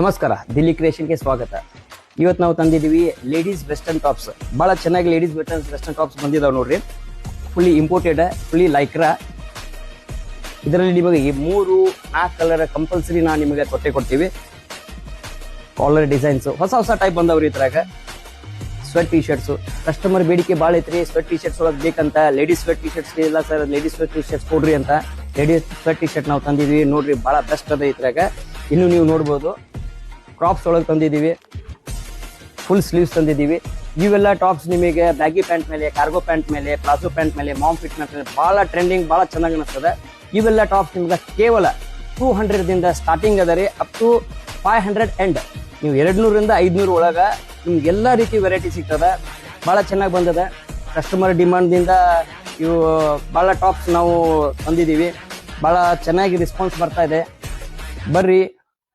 ನಮಸ್ಕಾರ, ದಿಲ್ಲಿ ಕ್ರಿಯೇಷನ್ಗೆ ಸ್ವಾಗತ. ಇವತ್ತು ನಾವು ತಂದಿದ್ದೀವಿ ಲೇಡೀಸ್ ವೆಸ್ಟರ್ನ್ ಟಾಪ್ಸ್. ಭಾಳ ಚೆನ್ನಾಗಿ ಲೇಡೀಸ್ ವೆಸ್ಟರ್ನ್ ಟಾಪ್ಸ್ ಬಂದಿದ್ದಾವೆ ನೋಡ್ರಿ. Fully imported, fully Lycra. ಇದರಲ್ಲಿ ನಿಮಗೆ ಈ 3-4 ಕಲರ್ ಕಂಪಲ್ಸರಿ ನಾವು ನಿಮಗೆ ಕೊಡ್ತೀವಿ. ಕಾಲರ್ ಡಿಸೈನ್ಸ್ ಹೊಸ ಟೈಪ್ ಬಂದವ್ರಿ. ಇದ್ರಾಗ ಸ್ವೆಟ್ ಟಿ ಶರ್ಟ್ಸ್ ಕಸ್ಟಮರ್ ಬೇಡಿಕೆ ಭಾಳ ಐತ್ರಿ. ಸ್ವೆಟ್ ಟಿ ಶರ್ಟ್ಸ್ ಒಳಗೆ ಬೇಕಂತ. ಲೇಡೀಸ್ ಸ್ವೆಟ್ ಟಿ ಶರ್ಟ್ಸ್ ಇಲ್ಲ sir, ladies sweat T shirts ಕೊಡ್ರಿ ಅಂತ ಲೇಡೀಸ್ ಸ್ವೆಟ್ ಟಿ ಶರ್ಟ್ ನಾವು ತಂದಿದ್ದೀವಿ ನೋಡ್ರಿ. ಭಾಳ ಬೆಸ್ಟ್ ಅದ ಇದ್ರಾಗ. ಇನ್ನು ನೀವು ನೋಡ್ಬೋದು, ಕ್ರಾಪ್ಸ್ ಒಳಗೆ ತಂದಿದ್ದೀವಿ, ಫುಲ್ ಸ್ಲೀವ್ಸ್ ತಂದಿದ್ದೀವಿ. ಇವೆಲ್ಲ ಟಾಪ್ಸ್ ನಿಮಗೆ ಬ್ಯಾಗಿ ಪ್ಯಾಂಟ್ ಮೇಲೆ, ಕಾರ್ಗೋ ಪ್ಯಾಂಟ್ ಮೇಲೆ, ಪ್ಲಾಜೋ ಪ್ಯಾಂಟ್ ಮೇಲೆ, ಮಾಮ್ ಫಿಟ್ ಮೇಲೆ ಭಾಳ ಟ್ರೆಂಡಿಂಗ್, ಭಾಳ ಚೆನ್ನಾಗಿ ಅನಿಸ್ತದೆ. ಇವೆಲ್ಲ ಟಾಪ್ಸ್ ನಿಮ್ಗೆ ಕೇವಲ 200 ಸ್ಟಾರ್ಟಿಂಗ್ ಅದ ರೀ, ಅಪ್ ಟು 500 ಎಂಡ್. ನೀವು 200 500 ಒಳಗೆ ನಿಮ್ಗೆ ಎಲ್ಲ ರೀತಿ ವೆರೈಟಿ ಸಿಗ್ತದೆ. ಭಾಳ ಚೆನ್ನಾಗಿ ಬಂದದ. ಕಸ್ಟಮರ್ ಡಿಮಾಂಡ್ದಿಂದ ಇವು ಭಾಳ ಟಾಪ್ಸ್ ನಾವು ತಂದಿದ್ದೀವಿ. ಭಾಳ ಚೆನ್ನಾಗಿ ರೆಸ್ಪಾನ್ಸ್ ಬರ್ತಾ ಇದೆ. ಬರ್ರಿ